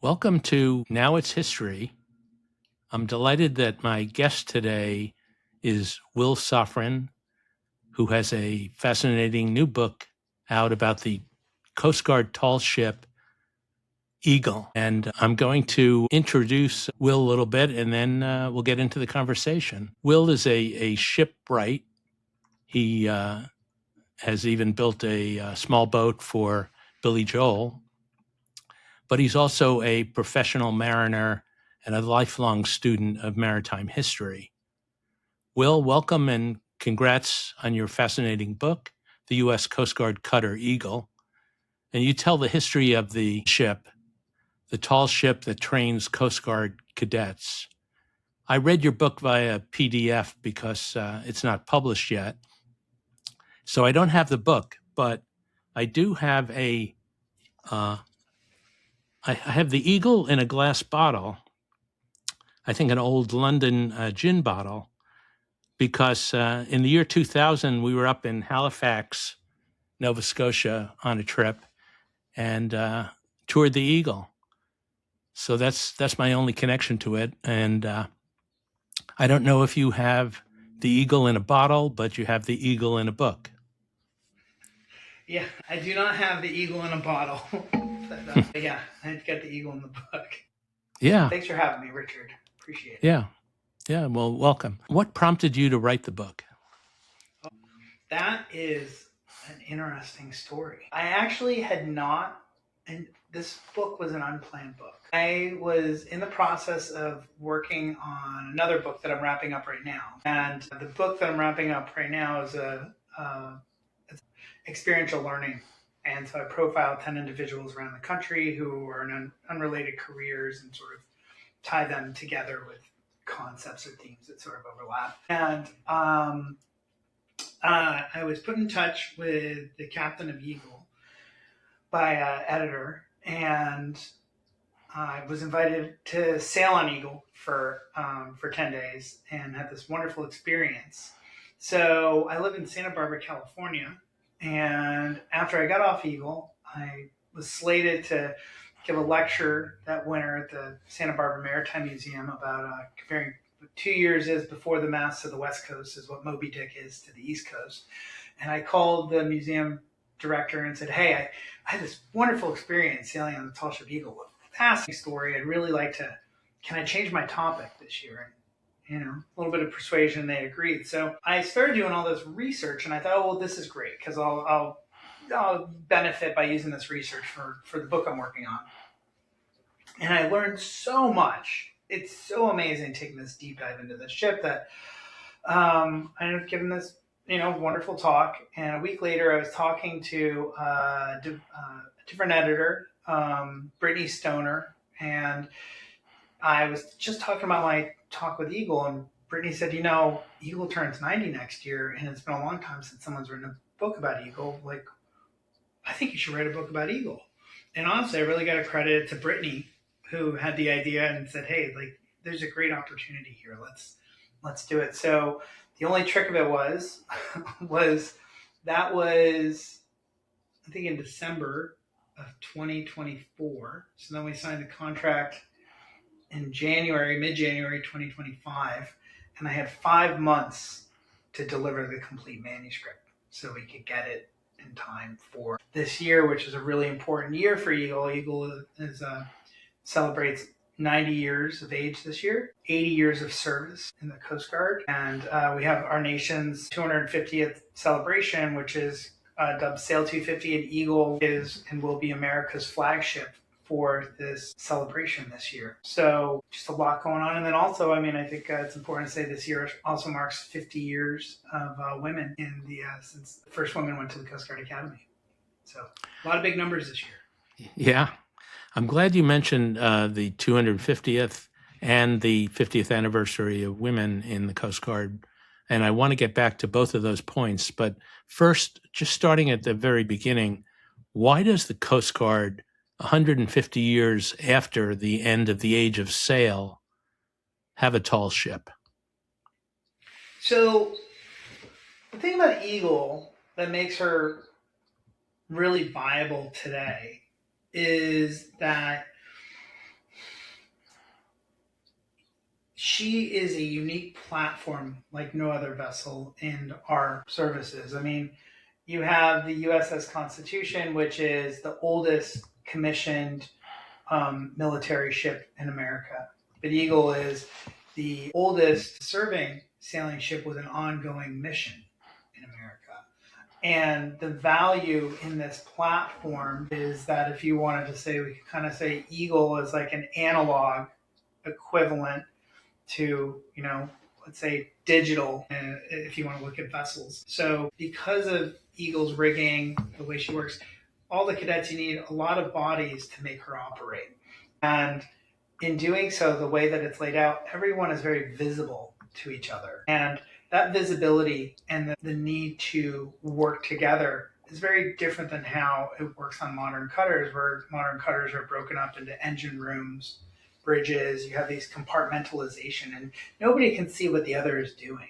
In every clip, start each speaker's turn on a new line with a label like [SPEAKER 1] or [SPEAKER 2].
[SPEAKER 1] Welcome to Now It's History. I'm delighted that my guest today is Will Sofrin, who has a fascinating new book out about the Coast Guard tall ship Eagle. And I'm going to introduce Will a little bit, and then we'll get into the conversation. Will is a shipwright. He has even built a small boat for Billy Joel, but he's also a professional mariner and a lifelong student of maritime history. Will, welcome and congrats on your fascinating book, The U.S. Coast Guard Cutter Eagle. And you tell the history of the ship, the tall ship that trains Coast Guard cadets. I read your book via PDF because it's not published yet. So I don't have the book, but I do have I have the Eagle in a glass bottle, I think an old London gin bottle, because in the year 2000, we were up in Halifax, Nova Scotia on a trip and toured the Eagle. So that's my only connection to it. And I don't know if you have the Eagle in a bottle, but you have the Eagle in a book.
[SPEAKER 2] Yeah, I do not have the Eagle in a bottle. Yeah, I've got the Eagle in the book.
[SPEAKER 1] Yeah.
[SPEAKER 2] Thanks for having me, Richard. Appreciate it.
[SPEAKER 1] Yeah. Yeah. Well, welcome. What prompted you to write the book?
[SPEAKER 2] That is an interesting story. I actually had not, and this book was an unplanned book. I was in the process of working on another book that I'm wrapping up right now. And the book that I'm wrapping up right now is it's experiential learning. And so I profiled 10 individuals around the country who are in unrelated careers and sort of tie them together with concepts or themes that sort of overlap. And I was put in touch with the captain of Eagle by an editor, and I was invited to sail on Eagle for 10 days and had this wonderful experience. So I live in Santa Barbara, California, and after I got off Eagle, I was slated to give a lecture that winter at the Santa Barbara Maritime Museum about comparing 2 years is before the masts of the West Coast is what Moby Dick is to the East Coast. And I called the museum director and said, hey, I had this wonderful experience sailing on the tall ship Eagle. Fascinating story. I'd really like to, can I change my topic this year? And, a little bit of persuasion, they agreed. So I started doing all this research and I thought, oh, well, this is great because I'll benefit by using this research for the book I'm working on. And I learned so much. It's so amazing taking this deep dive into this ship that I ended up giving this, wonderful talk. And a week later, I was talking to a different editor, Brittany Stoner, and I was just talking about my talk with Eagle, and Brittany said, Eagle turns 90 next year, and it's been a long time since someone's written a book about Eagle. Like, I think you should write a book about Eagle. And honestly, I really got to credit it to Brittany, who had the idea and said, hey, like, there's a great opportunity here. Let's do it. So the only trick of it was that was, I think, in December of 2024. So then we signed the contract in mid-January 2025, and I had 5 months to deliver the complete manuscript so we could get it in time for this year, which is a really important year for Eagle. Eagle celebrates 90 years of age this year, 80 years of service in the Coast Guard, and we have our nation's 250th celebration, which is dubbed Sail 250, and Eagle is and will be America's flagship for this celebration this year. So just a lot going on. And then also, I think it's important to say this year also marks 50 years of women in the, since the first woman went to the Coast Guard Academy. So a lot of big numbers this year.
[SPEAKER 1] Yeah. I'm glad you mentioned the 250th and the 50th anniversary of women in the Coast Guard. And I want to get back to both of those points. But first, just starting at the very beginning, why does the Coast Guard, 150 years after the end of the age of sail, have a tall ship?
[SPEAKER 2] So the thing about Eagle that makes her really viable today is that she is a unique platform like no other vessel in our services. I mean, you have the USS Constitution, which is the oldest commissioned military ship in America. But Eagle is the oldest serving sailing ship with an ongoing mission in America. And the value in this platform is that if you wanted to say, we could kind of say Eagle is like an analog equivalent to, let's say digital, if you want to look at vessels. So because of Eagle's rigging, the way she works, all the cadets, you need a lot of bodies to make her operate. And in doing so, the way that it's laid out, everyone is very visible to each other. And that visibility and the need to work together is very different than how it works on modern cutters, where modern cutters are broken up into engine rooms, bridges, you have these compartmentalization, and nobody can see what the other is doing.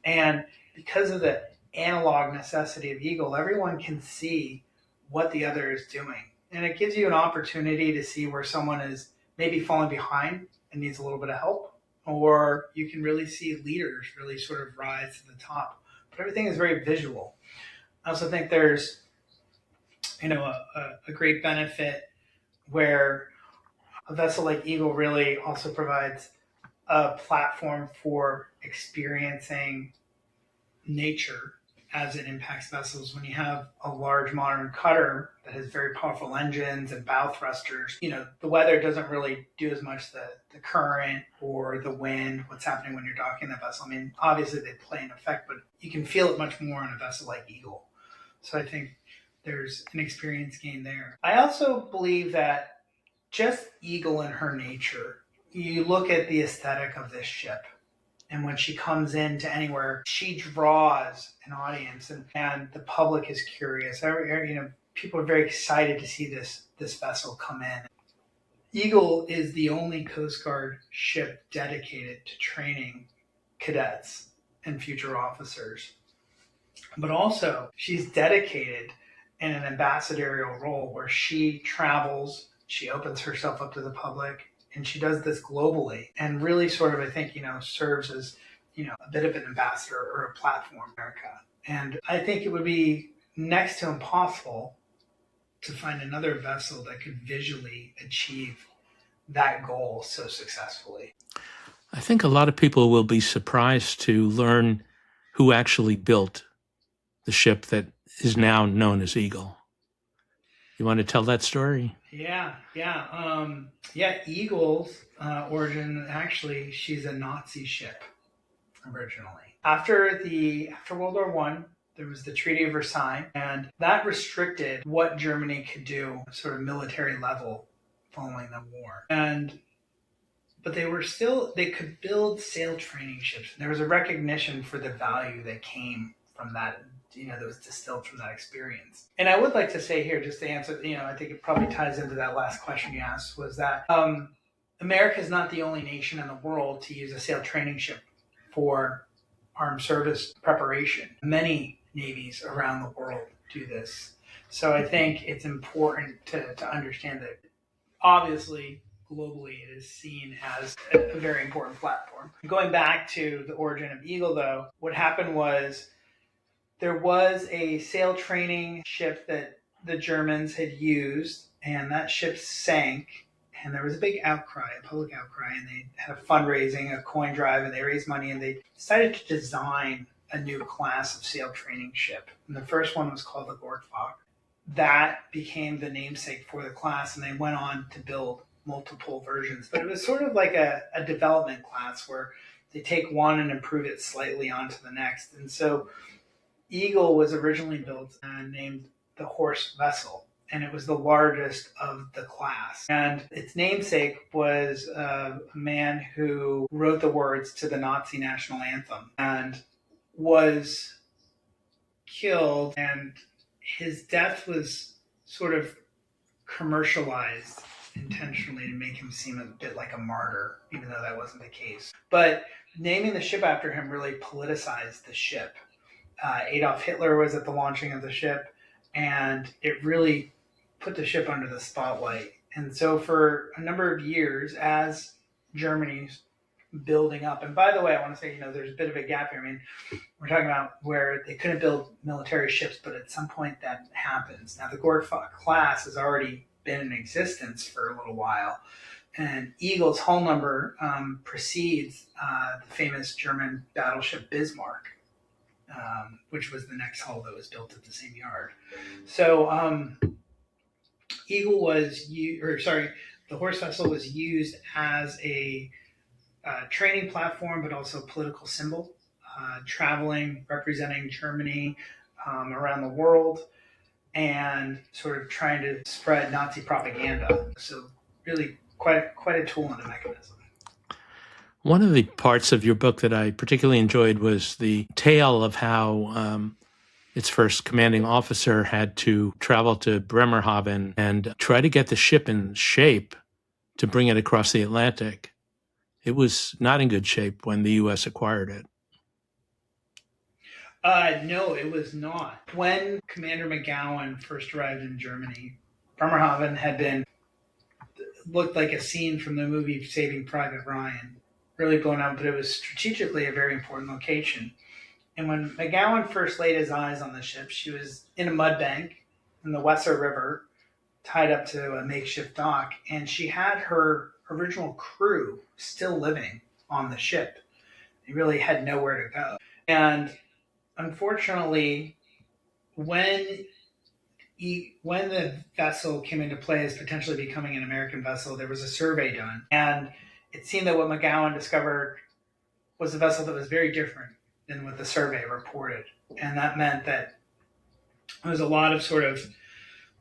[SPEAKER 2] And because of the analog necessity of Eagle, everyone can see what the other is doing. And it gives you an opportunity to see where someone is maybe falling behind and needs a little bit of help, or you can really see leaders really sort of rise to the top. But everything is very visual. I also think there's, a great benefit where a vessel like Eagle really also provides a platform for experiencing nature as it impacts vessels. When you have a large modern cutter that has very powerful engines and bow thrusters, the weather doesn't really do as much, the current or the wind, what's happening when you're docking the vessel. I mean, obviously they play an effect, but you can feel it much more on a vessel like Eagle. So I think there's an experience gain there. I also believe that just Eagle in her nature, you look at the aesthetic of this ship, and when she comes into anywhere, she draws an audience, and the public is curious. People are very excited to see this vessel come in. Eagle is the only Coast Guard ship dedicated to training cadets and future officers. But also, she's dedicated in an ambassadorial role where she travels, she opens herself up to the public, and she does this globally and really sort of, I think, serves as, a bit of an ambassador or a platform in America. And I think it would be next to impossible to find another vessel that could visually achieve that goal so successfully.
[SPEAKER 1] I think a lot of people will be surprised to learn who actually built the ship that is now known as Eagle. You want to tell that story?
[SPEAKER 2] Yeah. Eagle's origin, actually, she's a Nazi ship originally. After World War I, there was the Treaty of Versailles, and that restricted what Germany could do, sort of military level, following the war. But they could build sail training ships. There was a recognition for the value that came from that, that was distilled from that experience. And I would like to say here, just to answer, I think it probably ties into that last question you asked, was that America is not the only nation in the world to use a sail training ship for armed service preparation. Many navies around the world do this. So I think it's important to understand that obviously globally it is seen as a very important platform. Going back to the origin of Eagle, though, what happened was there was a sail training ship that the Germans had used, and that ship sank. And there was a big outcry, a public outcry, and they had a fundraising, a coin drive, and they raised money, and they decided to design a new class of sail training ship. And the first one was called the Gortfok. That became the namesake for the class, and they went on to build multiple versions. But it was sort of like a development class where they take one and improve it slightly onto the next. And so Eagle was originally built and named the Horse vessel, and it was the largest of the class. And its namesake was a man who wrote the words to the Nazi national anthem and was killed, and his death was sort of commercialized intentionally to make him seem a bit like a martyr, even though that wasn't the case. But naming the ship after him really politicized the ship. Adolf Hitler was at the launching of the ship, and it really put the ship under the spotlight. And so for a number of years, as Germany building up. And by the way, I want to say, there's a bit of a gap here. I mean, we're talking about where they couldn't build military ships, but at some point that happens. Now, the Gork class has already been in existence for a little while, and Eagle's hull number precedes the famous German battleship Bismarck, which was the next hull that was built at the same yard. So Eagle was, the horse vessel was used as a training platform, but also political symbol, traveling, representing Germany around the world, and sort of trying to spread Nazi propaganda. So really quite a tool and a mechanism.
[SPEAKER 1] One of the parts of your book that I particularly enjoyed was the tale of how its first commanding officer had to travel to Bremerhaven and try to get the ship in shape to bring it across the Atlantic. It was not in good shape when the U.S. acquired it.
[SPEAKER 2] No, it was not. When Commander McGowan first arrived in Germany, Bremerhaven had looked like a scene from the movie Saving Private Ryan. Really blown up, but it was strategically a very important location. And when McGowan first laid his eyes on the ship, she was in a mud bank in the Weser River, tied up to a makeshift dock, and she had her original crew still living on the ship. They really had nowhere to go. And unfortunately, when the vessel came into play as potentially becoming an American vessel, there was a survey done, and it seemed that what McGowan discovered was a vessel that was very different than what the survey reported. And that meant that there was a lot of sort of,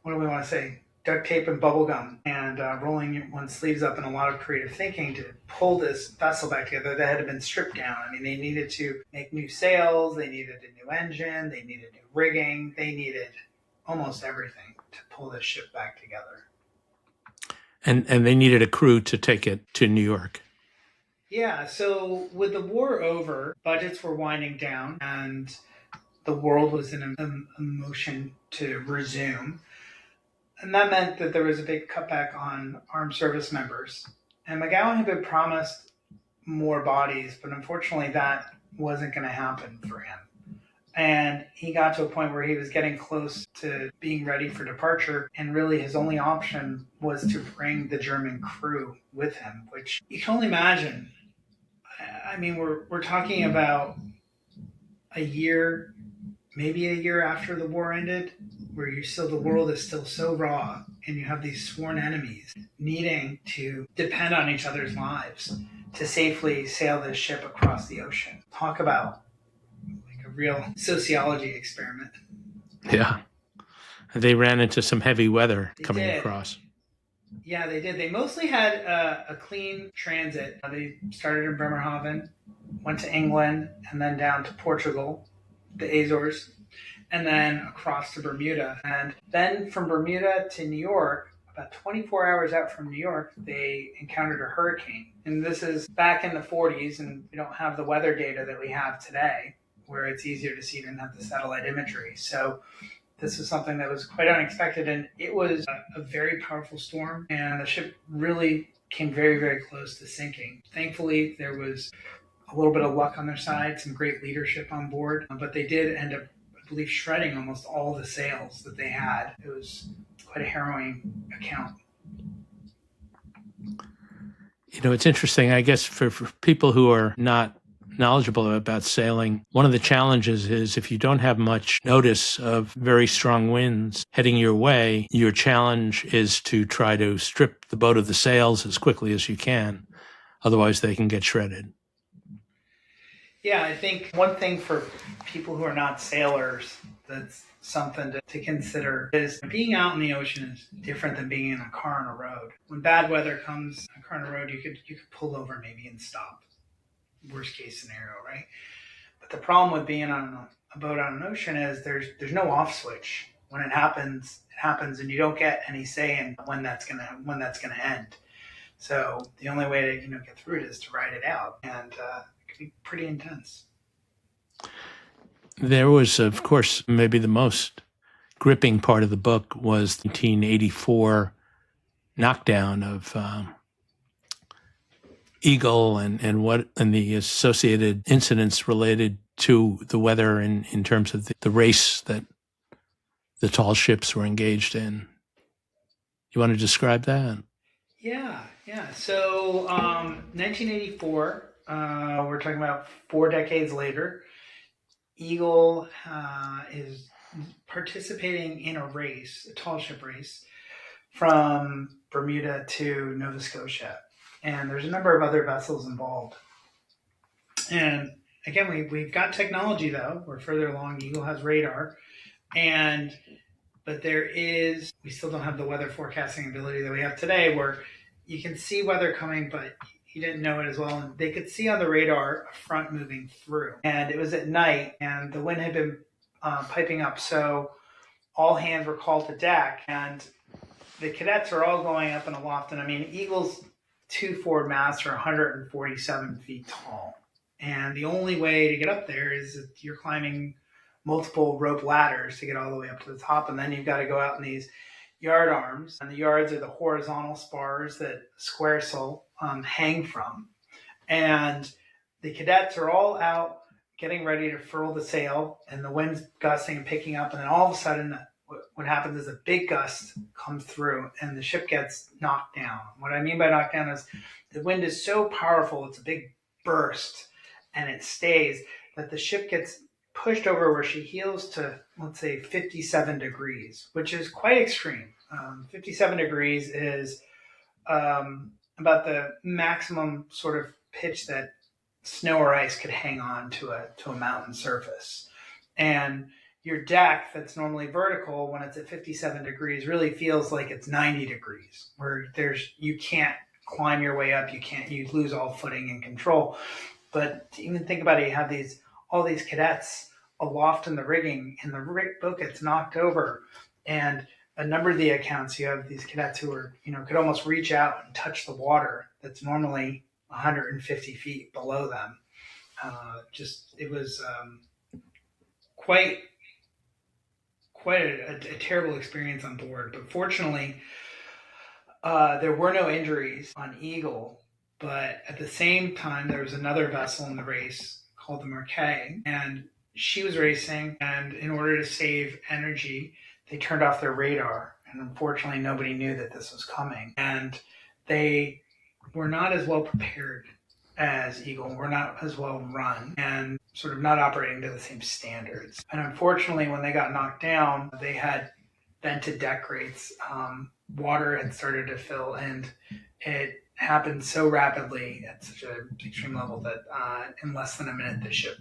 [SPEAKER 2] what do we want to say, duct tape and bubble gum and rolling one's sleeves up, and a lot of creative thinking to pull this vessel back together that had been stripped down. I mean, they needed to make new sails, they needed a new engine, they needed new rigging, they needed almost everything to pull this ship back together.
[SPEAKER 1] And they needed a crew to take it to New York.
[SPEAKER 2] Yeah, so with the war over, budgets were winding down, and the world was in a motion to resume. And that meant that there was a big cutback on armed service members. And McGowan had been promised more bodies, but unfortunately that wasn't going to happen for him. And he got to a point where he was getting close to being ready for departure, and really his only option was to bring the German crew with him, which you can only imagine. I mean, we're talking about a year, maybe a year after the war ended, where the world is still so raw, and you have these sworn enemies needing to depend on each other's lives to safely sail this ship across the ocean. Talk about like a real sociology experiment.
[SPEAKER 1] Yeah. They ran into some heavy weather coming across.
[SPEAKER 2] Yeah, they did. They mostly had a clean transit. They started in Bremerhaven, went to England, and then down to Portugal, the Azores, and then across to Bermuda. And then from Bermuda to New York, about 24 hours out from New York, they encountered a hurricane. And this is back in the 40s, and we don't have the weather data that we have today, where it's easier to see than have the satellite imagery. So this was something that was quite unexpected, and it was a very powerful storm, and the ship really came very, very close to sinking. Thankfully, there was a little bit of luck on their side, some great leadership on board, but they did end up, I believe, shredding almost all the sails that they had. It was quite a harrowing account.
[SPEAKER 1] You know, it's interesting, I guess, for people who are not knowledgeable about sailing, one of the challenges is if you don't have much notice of very strong winds heading your way, your challenge is to try to strip the boat of the sails as quickly as you can. Otherwise, they can get shredded. Yeah,
[SPEAKER 2] I think one thing for people who are not sailors that's something to consider is being out in the ocean is different than being in a car on a road. When bad weather comes, a car on a road, you could pull over maybe and stop. Worst case scenario, right? But the problem with being on a boat on an ocean is there's no off switch. When it happens, and you don't get any say in when that's gonna end. So the only way to get through it is to ride it out, and it can be pretty intense.
[SPEAKER 1] There was, of course, maybe the most gripping part of the book was the 1984 knockdown of Eagle and the associated incidents related to the weather in terms of the race that the tall ships were engaged in. You want to describe that?
[SPEAKER 2] Yeah, yeah. So, 1984, we're talking about 4 decades later. Eagle is participating in a race, a tall ship race, from Bermuda to Nova Scotia. And there's a number of other vessels involved. And again, we've got technology, though. We're further along. Eagle has radar. But we still don't have the weather forecasting ability that we have today, where you can see weather coming, but you didn't know it as well. And they could see on the radar a front moving through. And it was at night, and the wind had been piping up. So all hands were called to deck, and the cadets are all going up in aloft. And I mean, Eagle's two forward masts are 147 feet tall. And the only way to get up there is if you're climbing multiple rope ladders to get all the way up to the top. And then you've got to go out in these yard arms. And the yards are the horizontal spars that squaresail hang from. And the cadets are all out getting ready to furl the sail, and the wind's gusting and picking up. And then all of a sudden, what happens is a big gust comes through and the ship gets knocked down. What I mean by knocked down is the wind is so powerful, it's a big burst, and it stays, that the ship gets pushed over where she heels to, let's say, 57 degrees, which is quite extreme. 57 degrees is about the maximum sort of pitch that snow or ice could hang on to a mountain surface. And your deck that's normally vertical, when it's at 57 degrees, really feels like it's 90 degrees, where you can't climb your way up, you lose all footing and control. But to even think about it, you have all these cadets aloft in the rigging, and the boat gets knocked over. And a number of the accounts, you have these cadets who are, could almost reach out and touch the water that's normally 150 feet below them. It was quite a terrible experience on board. But fortunately, there were no injuries on Eagle. But at the same time, there was another vessel in the race called the Marquet, and she was racing. And in order to save energy, they turned off their radar. And unfortunately, nobody knew that this was coming. And they were not as well prepared as Eagle, were not as well run, and sort of not operating to the same standards. And unfortunately, when they got knocked down, they had vented deck grates. Water had started to fill, and it happened so rapidly at such an extreme level that in less than a minute, the ship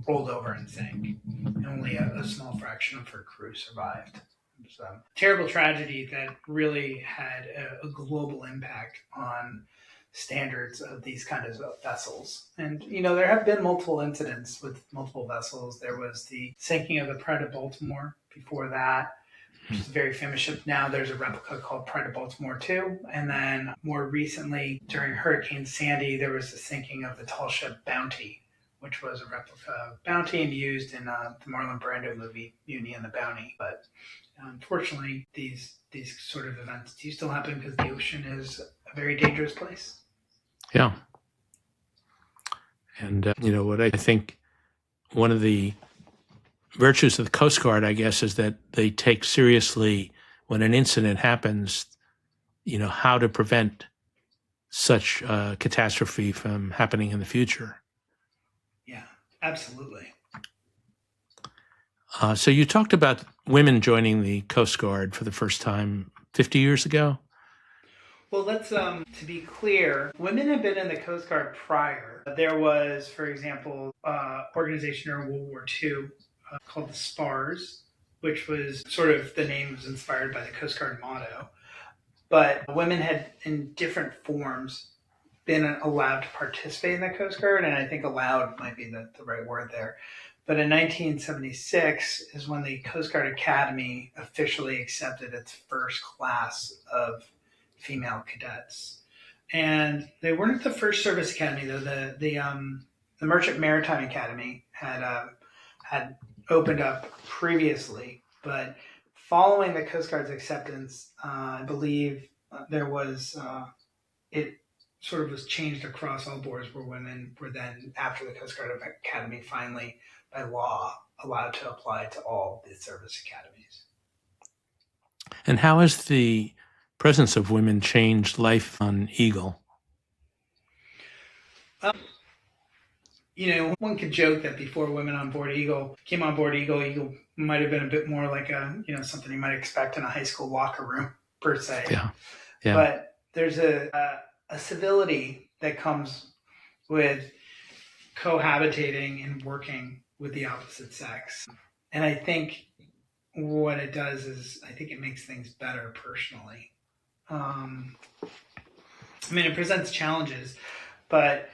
[SPEAKER 2] rolled over and sank. And only a small fraction of her crew survived. It was a terrible tragedy that really had a global impact on standards of these kinds of vessels. And, there have been multiple incidents with multiple vessels. There was the sinking of the Pride of Baltimore before that, which is a very famous ship. Now there's a replica called Pride of Baltimore too. And then more recently, during Hurricane Sandy, there was the sinking of the tall ship Bounty, which was a replica of Bounty and used in the Marlon Brando movie, Beauty and the Bounty. But unfortunately, these sort of events do still happen because the ocean is a very dangerous place.
[SPEAKER 1] Yeah. And, what I think one of the virtues of the Coast Guard, I guess, is that they take seriously when an incident happens, how to prevent such catastrophe from happening in the future.
[SPEAKER 2] Yeah, absolutely.
[SPEAKER 1] So you talked about women joining the Coast Guard for the first time 50 years ago?
[SPEAKER 2] Well, let's, to be clear, women had been in the Coast Guard prior. There was, for example, organization during World War II called the SPARS, which was sort of, the name was inspired by the Coast Guard motto. But women had, in different forms, been allowed to participate in the Coast Guard, and I think allowed might be the right word there. But in 1976 is when the Coast Guard Academy officially accepted its first class of female cadets. And they weren't the first service academy, though. The Merchant Maritime Academy had opened up previously, but following the Coast Guard's acceptance, I believe there was it sort of was changed across all boards, where women were then, after the Coast Guard Academy, finally by law allowed to apply to all the service academies.
[SPEAKER 1] And how has the presence of women changed life on Eagle?
[SPEAKER 2] One could joke that before women came on board Eagle might have been a bit more like something you might expect in a high school locker room per se.
[SPEAKER 1] Yeah.
[SPEAKER 2] But there's a civility that comes with cohabitating and working with the opposite sex. And I think what it does is, I think it makes things better personally. It presents challenges, but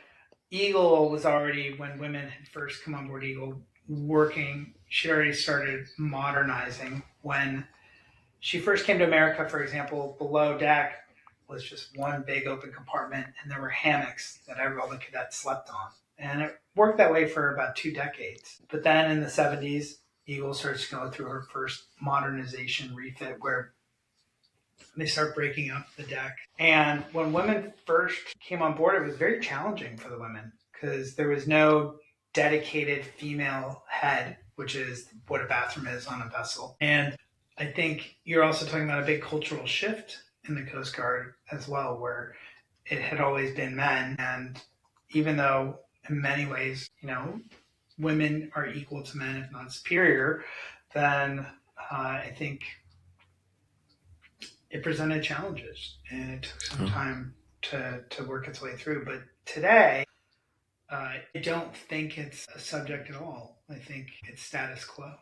[SPEAKER 2] Eagle was already, when women had first come on board Eagle, working. She already started modernizing. When she first came to America, for example, below deck was just one big open compartment, and there were hammocks that all the cadets slept on. And it worked that way for about 2 decades. But then in the 70s, Eagle starts to go through her first modernization refit, where they start breaking up the deck. And when women first came on board, it was very challenging for the women because there was no dedicated female head, which is what a bathroom is on a vessel. And I think you're also talking about a big cultural shift in the Coast Guard as well, where it had always been men. And even though in many ways, women are equal to men, if not superior, then I think it presented challenges, and it took some time to work its way through. But today, I don't think it's a subject at all. I think it's status quo,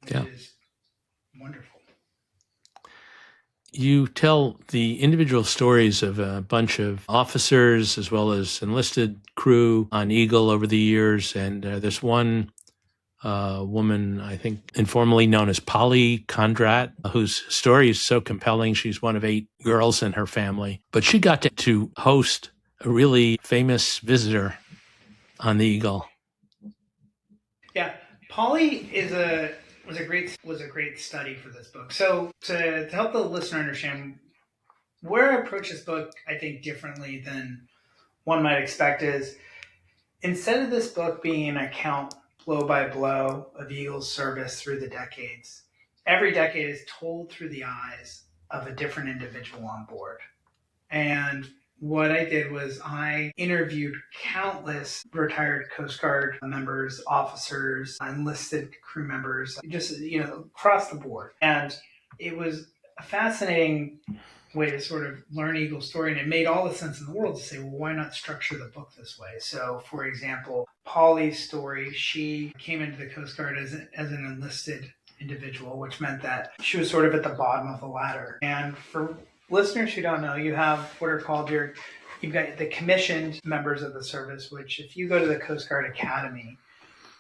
[SPEAKER 2] which is wonderful.
[SPEAKER 1] You tell the individual stories of a bunch of officers as well as enlisted crew on Eagle over the years, and there's one woman, I think informally known as Polly Condrat, whose story is so compelling. She's one of 8 girls in her family, but she got to host a really famous visitor on the Eagle.
[SPEAKER 2] Yeah, Polly was a great study for this book. So to help the listener understand where I approach this book, I think differently than one might expect, is instead of this book being an account blow by blow of Eagle's service through the decades, every decade is told through the eyes of a different individual on board. And what I did was I interviewed countless retired Coast Guard members, officers, enlisted crew members, just, across the board. And it was a fascinating way to sort of learn Eagle's story, and it made all the sense in the world to say, well, why not structure the book this way? So, for example, Polly's story, she came into the Coast Guard as an enlisted individual, which meant that she was sort of at the bottom of the ladder. And for listeners who don't know, you have what are called you've got the commissioned members of the service, which if you go to the Coast Guard Academy,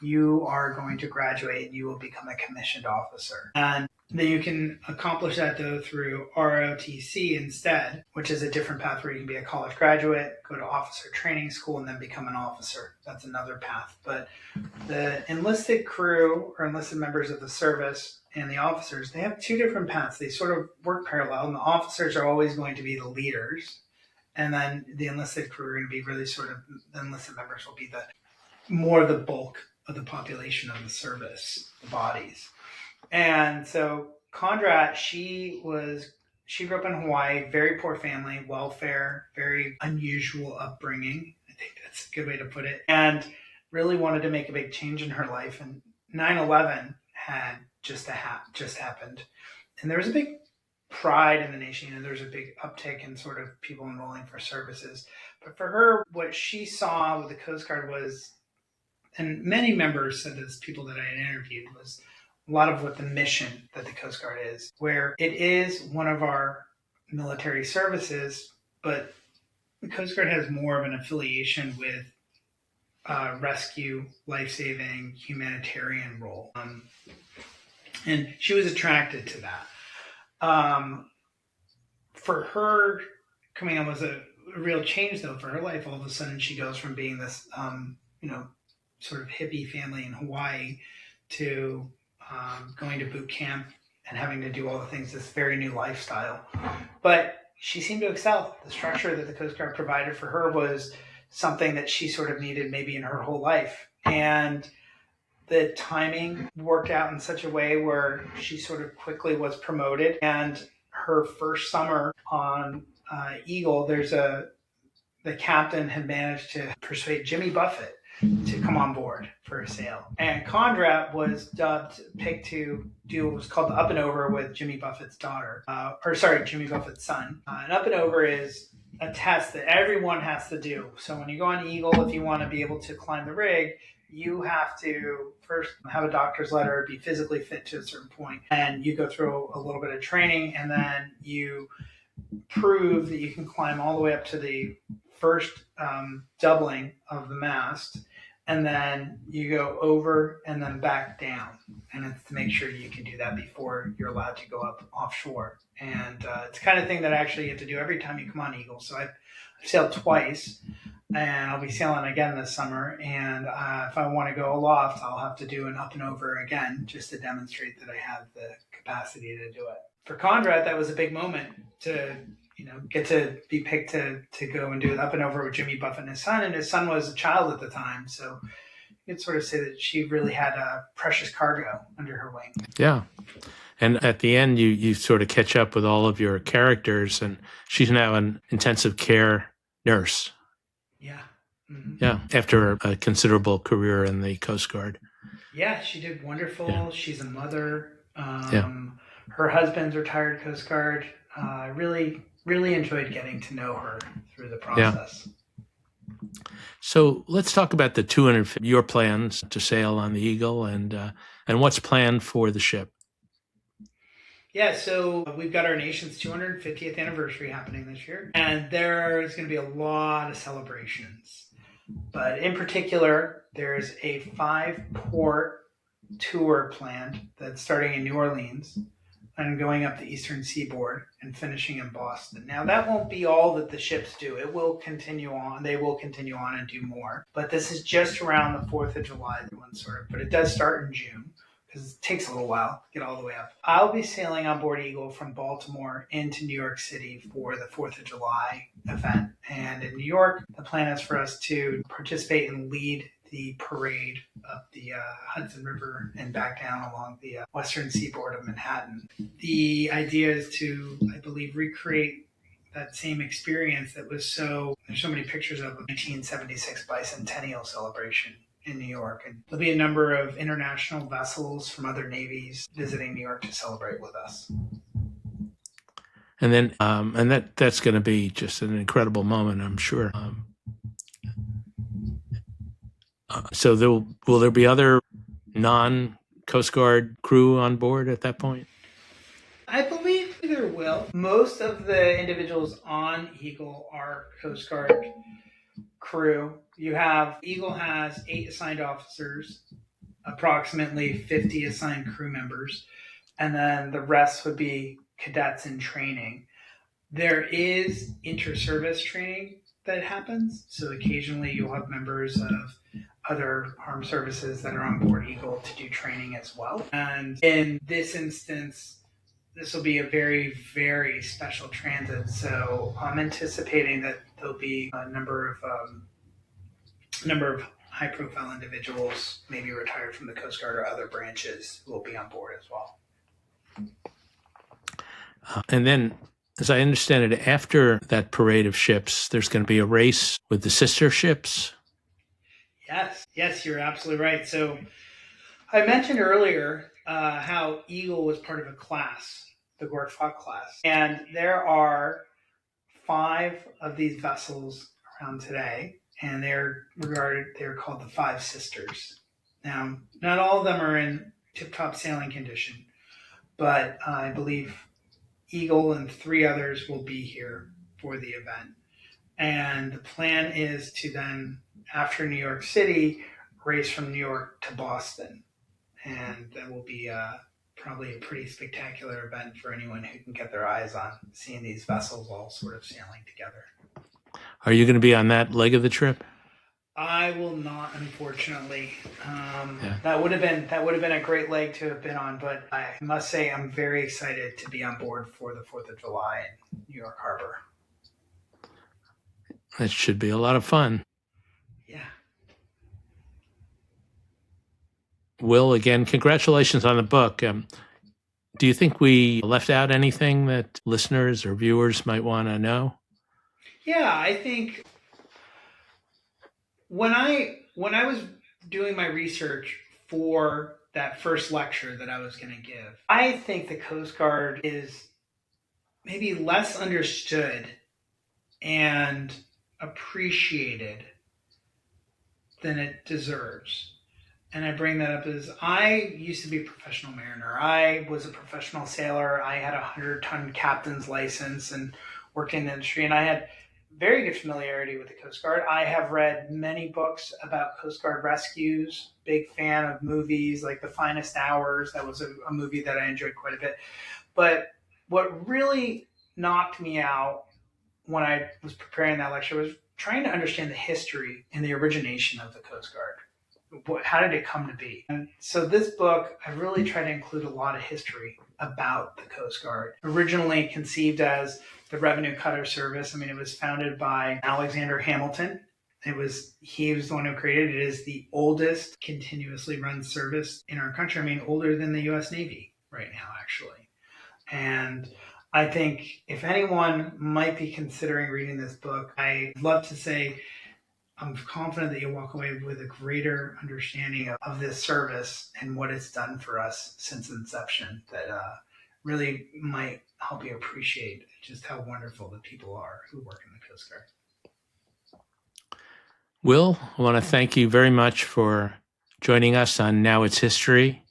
[SPEAKER 2] you are going to graduate and you will become a commissioned officer. And then you can accomplish that, though, through ROTC instead, which is a different path where you can be a college graduate, go to officer training school, and then become an officer. That's another path. But the enlisted crew or enlisted members of the service and the officers, they have 2 different paths. They sort of work parallel, and the officers are always going to be the leaders. And then the enlisted crew are going to be really the enlisted members will be more of the bulk of the population of the service, the bodies. And so Condrat, she grew up in Hawaii, very poor family, welfare, very unusual upbringing. I think that's a good way to put it. And really wanted to make a big change in her life. And 9/11 had just happened. And there was a big pride in the nation, and there was a big uptick in sort of people enrolling for services. But for her, what she saw with the Coast Guard was, and many members said this, people that I had interviewed, was a lot of what the mission that the Coast Guard is, where it is one of our military services, but the Coast Guard has more of an affiliation with rescue, life-saving, humanitarian role. And she was attracted to that. For her, coming on was a real change, though, for her life. All of a sudden, she goes from being this, sort of hippie family in Hawaii to going to boot camp and having to do all the things, this very new lifestyle. But she seemed to excel. The structure that the Coast Guard provided for her was something that she sort of needed maybe in her whole life. And the timing worked out in such a way where she sort of quickly was promoted. And her first summer on Eagle, the captain had managed to persuade Jimmy Buffett to come on board for a sail. And Conrad was picked to do what was called the up and over with Jimmy Buffett's daughter, Jimmy Buffett's son. An up and over is a test that everyone has to do. So when you go on Eagle, if you want to be able to climb the rig, you have to first have a doctor's letter, be physically fit to a certain point, and you go through a little bit of training, and then you prove that you can climb all the way up to the first doubling of the mast, and then you go over and then back down, and it's to make sure you can do that before you're allowed to go up offshore. And it's the kind of thing that actually you have to do every time you come on Eagle. So I've sailed twice, and I'll be sailing again this summer. And if I want to go aloft, I'll have to do an up and over again just to demonstrate that I have the capacity to do it. For Conrad, that was a big moment to get to be picked to go and do an up and over with Jimmy Buffett and his son was a child at the time. So you could sort of say that she really had a precious cargo under her wing.
[SPEAKER 1] Yeah. And at the end, you sort of catch up with all of your characters, and she's now an intensive care nurse.
[SPEAKER 2] Yeah. Mm-hmm.
[SPEAKER 1] Yeah. After a considerable career in the Coast Guard.
[SPEAKER 2] Yeah, she did wonderful. Yeah. She's a mother. Her husband's retired Coast Guard. Really enjoyed getting to know her through the process.
[SPEAKER 1] Yeah. So let's talk about the 250, your plans to sail on the Eagle, and what's planned for the ship.
[SPEAKER 2] Yeah, so we've got our nation's 250th anniversary happening this year, and there's going to be a lot of celebrations. But in particular, there's a 5-port tour planned that's starting in New Orleans and going up the eastern seaboard and finishing in Boston. Now, that won't be all that the ships do. It will continue on. They will continue on and do more. But this is just around the 4th of July, but it does start in June, because it takes a little while to get all the way up. I'll be sailing on board Eagle from Baltimore into New York City for the 4th of July event. And in New York, the plan is for us to participate and lead the parade up the Hudson River and back down along the western seaboard of Manhattan. The idea is to, I believe, recreate that same experience that was there's so many pictures of the 1976 bicentennial celebration in New York. And there'll be a number of international vessels from other navies visiting New York to celebrate with us.
[SPEAKER 1] And then, that's going to be just an incredible moment, I'm sure. So will there be other non-Coast Guard crew on board at that point?
[SPEAKER 2] I believe there will. Most of the individuals on Eagle are Coast Guard crew. Eagle has 8 assigned officers, approximately 50 assigned crew members, and then the rest would be cadets in training. There is inter-service training that happens, so occasionally you'll have members of other armed services that are on board Eagle to do training as well. And in this instance, this will be a very, very special transit. So I'm anticipating that there'll be a number of high-profile individuals, maybe retired from the Coast Guard or other branches, who will be on board as well.
[SPEAKER 1] And then, as I understand it, after that parade of ships, there's going to be a race with the sister ships.
[SPEAKER 2] Yes, you're absolutely right. So I mentioned earlier how Eagle was part of a class, the Gortfok class. And there are 5 of these vessels around today, and they're called the 5 Sisters. Now, not all of them are in tip-top sailing condition, but I believe Eagle and 3 others will be here for the event. And the plan is to then, after New York City, race from New York to Boston. And that will be probably a pretty spectacular event for anyone who can get their eyes on seeing these vessels all sort of sailing together.
[SPEAKER 1] Are you going to be on that leg of the trip?
[SPEAKER 2] I will not, unfortunately.
[SPEAKER 1] Yeah.
[SPEAKER 2] That would have been a great leg to have been on, but I must say I'm very excited to be on board for the 4th of July in New York Harbor.
[SPEAKER 1] It should be a lot of fun.
[SPEAKER 2] Yeah.
[SPEAKER 1] Will, again, congratulations on the book. Do you think we left out anything that listeners or viewers might want to know?
[SPEAKER 2] Yeah, I think when I was doing my research for that first lecture that I was going to give, I think the Coast Guard is maybe less understood and appreciated than it deserves. And I bring that up as I used to be a professional mariner. I was a professional sailor. I had a 100-ton captain's license and worked in the industry, and I had very good familiarity with the Coast Guard. I have read many books about Coast Guard rescues. Big fan of movies like The Finest Hours. That was a movie that I enjoyed quite a bit. But what really knocked me out when I was preparing that lecture was trying to understand the history and the origination of the Coast Guard. How did it come to be? And so this book, I really try to include a lot of history about the Coast Guard. Originally conceived as the Revenue Cutter Service. I mean, it was founded by Alexander Hamilton. He was the one who created it. It is the oldest continuously run service in our country. I mean, older than the U.S. Navy right now, actually. And I think if anyone might be considering reading this book, I'd love to say I'm confident that you'll walk away with a greater understanding of this service and what it's done for us since inception that really might help you appreciate just how wonderful the people are who work in the Coast Guard.
[SPEAKER 1] Will, I want to thank you very much for joining us on Now It's History.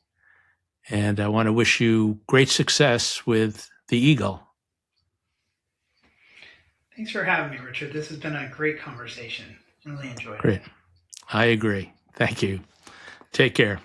[SPEAKER 1] And I want to wish you great success with the Eagle.
[SPEAKER 2] Thanks for having me, Richard. This has been a great conversation. Really enjoyed it.
[SPEAKER 1] Great. I agree. Thank you. Take care.